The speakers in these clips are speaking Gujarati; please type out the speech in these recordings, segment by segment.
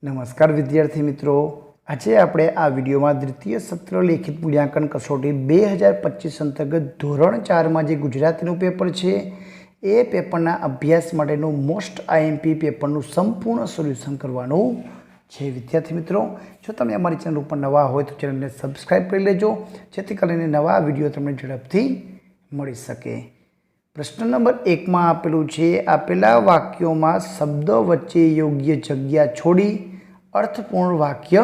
નમસ્કાર વિદ્યાર્થી મિત્રો, આજે આપણે આ વિડીયોમાં દ્વિતીય સત્ર લેખિત મૂલ્યાંકન કસોટી 2025 અંતર્ગત ધોરણ 4માં જે ગુજરાતીનું પેપર છે એ પેપરના અભ્યાસ માટેનું મોસ્ટ આઈએમપી પેપરનું સંપૂર્ણ સોલ્યુશન કરવાનું છે. વિદ્યાર્થી મિત્રો, જો તમે અમારી ચેનલ ઉપર નવા હોય તો ચેનલને સબસ્ક્રાઈબ કરી લેજો, જેથી કરીને નવા વિડીયો તમને ઝડપથી મળી શકે. પ્રશ્ન નંબર 1માં આપેલું છે, આપેલા વાક્યોમાં શબ્દ વચ્ચે યોગ્ય જગ્યા છોડી અર્થપૂર્ણ વાક્ય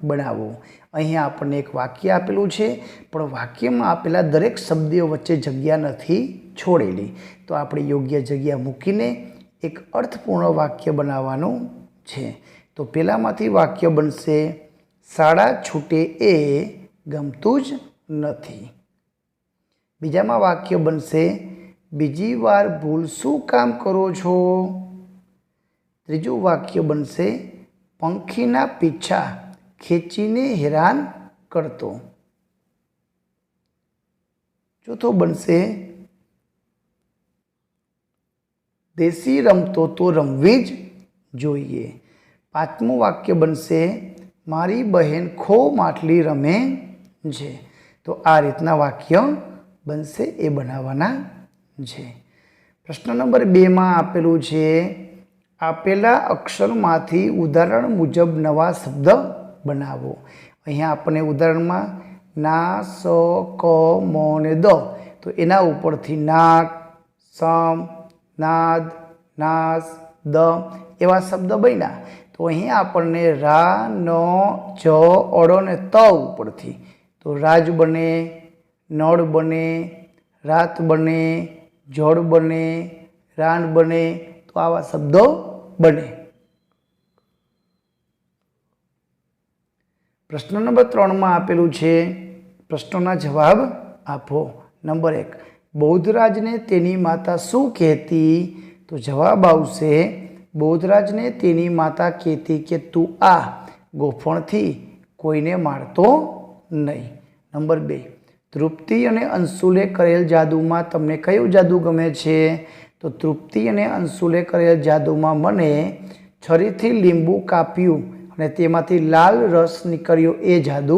બનાવો. અહીંયા આપણને એક વાક્ય આપેલું છે, પણ વાક્યમાં આપેલા દરેક શબ્દો વચ્ચે જગ્યા નથી છોડેલી. તો આપણે યોગ્ય જગ્યા મૂકીને એક અર્થપૂર્ણ વાક્ય બનાવવાનું છે. તો પહેલાંમાંથી વાક્ય બનશે, શાળા છૂટે એ ગમતું જ નથી. બીજામાં વાક્ય બનશે, બીજી વાર ભૂલ શું કામ કરો છો. ત્રીજું વાક્ય બનશે, પંખીના પીછા ખેંચીને હેરાન કરતો. ચોથો બનશે, દેશી રમતો તો રમવી જ જોઈએ. પાંચમું વાક્ય બનશે, મારી બહેન ખો માટલી રમે છે. તો આ રીતના વાક્ય બનશે, એ બનાવવાના છે. પ્રશ્ન નંબર 2માં આપેલું છે, આપેલા અક્ષરમાંથી ઉદાહરણ મુજબ નવા શબ્દ બનાવો. અહીંયા આપણને ઉદાહરણમાં ના, સ, ક, મ ને દ, તો એના ઉપરથી નાક, સમ, નાદ, નાસ, દ એવા શબ્દ બન્યા. તો અહીંયા આપણને રા, ન, જ, અડ ને ત ઉપરથી તો રાજ બને, નળ બને, રાત બને, જળ બને, રાન બને. તો આવા શબ્દો બને. પ્રશ્ન નંબર 3માં આપેલું છે, પ્રશ્નોના જવાબ આપો. નંબર 1, બૌદ્ધરાજને તેની માતા શું કહેતી. તો જવાબ આવશે, બૌદ્ધરાજને તેની માતા કહેતી કે તું આ ગોફણથી કોઈને મારતો નહીં. નંબર 2, તૃપ્તિ અને અંશુલે કરેલ જાદુમાં તમને કયું જાદુ ગમે છે. તો તૃપ્તિ અને અંશુલે કરેલ જાદુમાં મને છરીથી લીંબુ કાપ્યું અને તેમાંથી લાલ રસ નીકળ્યો એ જાદુ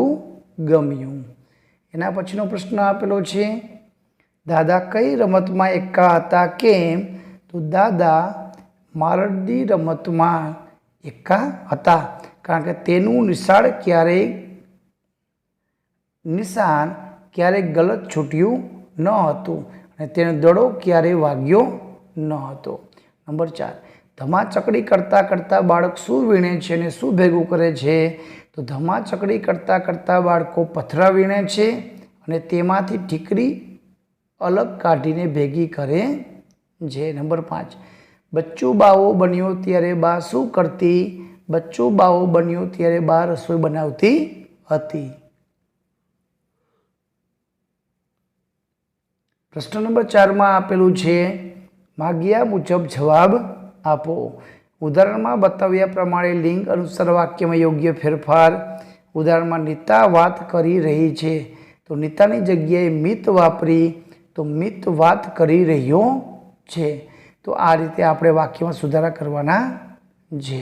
ગમ્યું. એના પછીનો પ્રશ્ન આપેલો છે, દાદા કઈ રમતમાં એકા હતા કેમ. તો દાદા મારડી રમતમાં એકા હતા, કારણ કે તેનું નિશાન ક્યારેય ગલત છૂટ્યું ન હતું અને તેનો દડો ક્યારેય વાગ્યો ન હતો. નંબર 4, ધમાચકડી કરતાં કરતાં બાળક શું વીણે છે અને શું ભેગું કરે છે. તો ધમાચકડી કરતાં કરતાં બાળકો પથરા વીણે છે અને તેમાંથી ઠીકરી અલગ કાઢીને ભેગી કરે છે. નંબર 5, બચ્ચું બાવો બન્યો ત્યારે બા શું કરતી. બચ્ચું બાવો બન્યો ત્યારે બા રસોઈ બનાવતી હતી. પ્રશ્ન નંબર 4માં આપેલું છે, માગ્યા મુજબ જવાબ આપો. ઉદાહરણમાં બતાવ્યા પ્રમાણે લિંગ અનુસાર વાક્યમાં યોગ્ય ફેરફાર. ઉદાહરણમાં નીતા વાત કરી રહી છે, તો નીતાની જગ્યાએ મિત વાપરી, તો મિત વાત કરી રહ્યો છે. તો આ રીતે આપણે વાક્યમાં સુધારા કરવાના છે.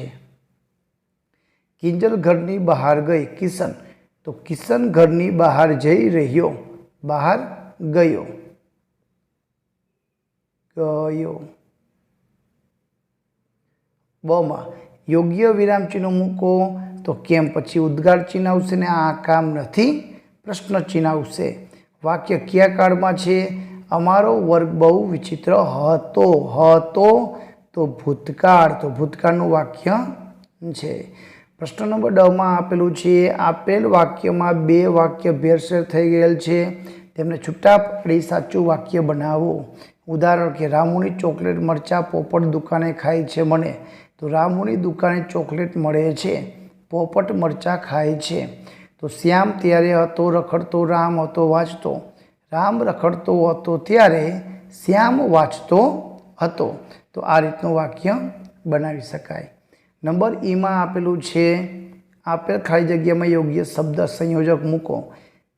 કિંજલ ઘરની બહાર ગઈ. કિશન, તો કિશન ઘરની બહાર જઈ રહ્યો, બહાર ગયો. બમાં યોગ્ય વિરામ ચિહ્ન મૂકો. તો કેમ પછી ઉદ્ગાર ચિહ્ન આવશે ને આ કામ નથી પ્રશ્ન ચિહ્ન આવશે. વાક્ય કયા કાળમાં છે. અમારો વર્ગ બહુ વિચિત્ર હતો. તો ભૂતકાળ, તો ભૂતકાળનું વાક્ય છે. પ્રશ્ન નંબર 10માં આપેલું છે, આપેલ વાક્યમાં 2 વાક્ય ભેળસેળ થઈ ગયેલ છે, તેમને છૂટા પાડી સાચું વાક્ય બનાવો. ઉદાહરણ કે રામુની ચોકલેટ મરચાં પોપટ દુકાને ખાય છે મને. તો રામુની દુકાને ચોકલેટ મળે છે, પોપટ મરચાં ખાય છે. તો શ્યામ ત્યારે હતો રખડતો, રામ હતો વાંચતો. રામ રખડતો હતો ત્યારે શ્યામ વાંચતો હતો. તો આ રીતનું વાક્ય બનાવી શકાય. નંબર ઈમાં આપેલું છે, આપેલ ખાલી જગ્યામાં યોગ્ય શબ્દ સંયોજક મૂકો.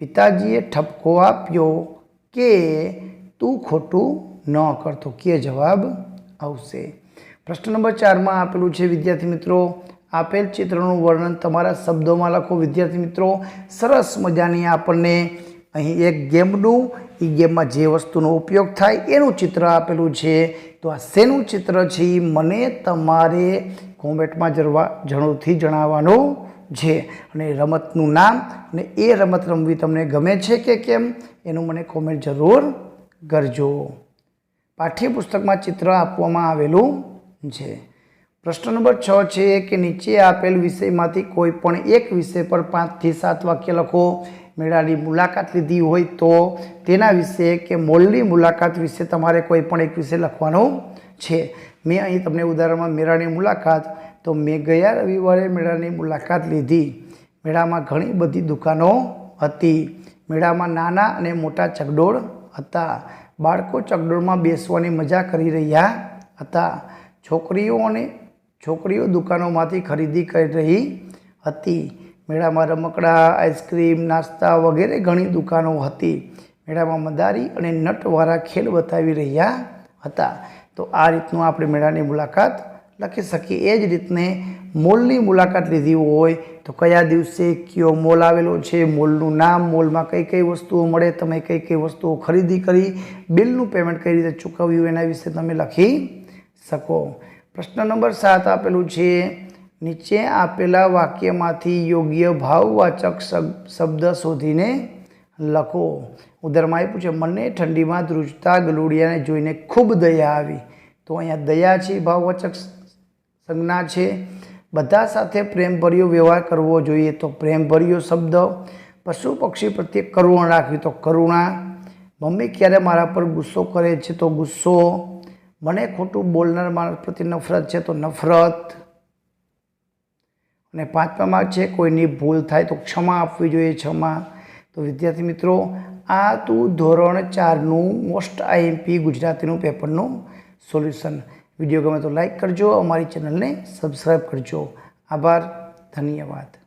પિતાજીએ ઠપકો આપ્યો કે તું ખોટું ન કરતો. કે જવાબ આવશે. પ્રશ્ન નંબર 4માં આપેલું છે, વિદ્યાર્થી મિત્રો આપેલ ચિત્રનું વર્ણન તમારા શબ્દોમાં લખો। વિદ્યાર્થી મિત્રો, સરસ મજાની આપણને અહીં એક ગેમનું, એ ગેમમાં જે વસ્તુનો ઉપયોગ થાય એનું ચિત્ર આપેલું છે। તો આ શેનું ચિત્ર છે મને તમારે કોમેન્ટમાં જરૂરથી જણાવવાનું છે। અને રમતનું નામ અને એ રમત રમવી તમને ગમે છે કે કેમ એનું મને કોમેન્ટ જરૂર કરજો। પાઠ્યપુસ્તકમાં ચિત્ર આપવામાં આવેલું છે। પ્રશ્ન નંબર 6 છે કે નીચે આપેલ વિષયમાંથી કોઈ પણ એક વિષય પર 5 થી 7 વાક્ય લખો। મેળાની મુલાકાત લીધી હોય તો તેના વિશે કે મોલની મુલાકાત વિશે તમારે કોઈ પણ એક વિષય લખવાનો છે। મેં અહીં તમને ઉદાહરણમાં મેળાની મુલાકાત, તો મેં ગયા રવિવારે મેળાની મુલાકાત લીધી। મેળામાં ઘણી બધી દુકાનો હતી। મેળામાં નાના અને મોટા ચકડોળ હતા। બાળકો ચકડોળમાં બેસવાની મજા કરી રહ્યા હતા। છોકરીઓ દુકાનોમાંથી ખરીદી કરી રહી હતી। મેળામાં રમકડા, આઈસ્ક્રીમ, નાસ્તા વગેરે ઘણી દુકાનો હતી। મેળામાં મદારી અને નટવાળા ખેલ બતાવી રહ્યા હતા। તો આ રીતનું આપણે મેળાની મુલાકાત લખી શકીએ। એ જ રીતને મોલની મુલાકાત લીધી હોય તો કયા દિવસે કયો મોલ આવેલો છે, મોલનું નામ, મોલમાં કઈ કઈ વસ્તુઓ મળે, તમે કઈ કઈ વસ્તુઓ ખરીદી કરી, બિલનું પેમેન્ટ કઈ રીતે ચૂકવ્યું એના વિશે તમે લખી શકો। પ્રશ્ન નંબર 7 આપેલું છે, નીચે આપેલા વાક્યમાંથી યોગ્ય ભાવવાચક શબ્દ શોધીને લખો। ઉદાહરણમાં આપ્યું છે, મને ઠંડીમાં ધ્રુજતા ગલુડિયાને જોઈને ખૂબ દયા આવી। તો અહીંયા દયા છે ભાવવાચક સંજ્ઞા છે। બધા સાથે પ્રેમભર્યો વ્યવહાર કરવો જોઈએ, તો પ્રેમભર્યો શબ્દ। પશુ પક્ષી પ્રત્યે કરુણા રાખવી, તો કરુણા। મમ્મી ક્યારે મારા પર ગુસ્સો કરે છે, તો ગુસ્સો। મને ખોટું બોલનાર માણસ પ્રત્યે નફરત છે, તો નફરત। અને 5મામાં છે, કોઈની ભૂલ થાય તો ક્ષમા આપવી જોઈએ, ક્ષમા। તો વિદ્યાર્થી મિત્રો, આ હતું ધોરણ 4નું મોસ્ટ આઈએમપી ગુજરાતીનું પેપરનું સોલ્યુશન। વિડીયો ગમે તો લાઈક કરજો, અમારી ચેનલને સબસ્ક્રાઈબ કરજો। આભાર, ધન્યવાદ।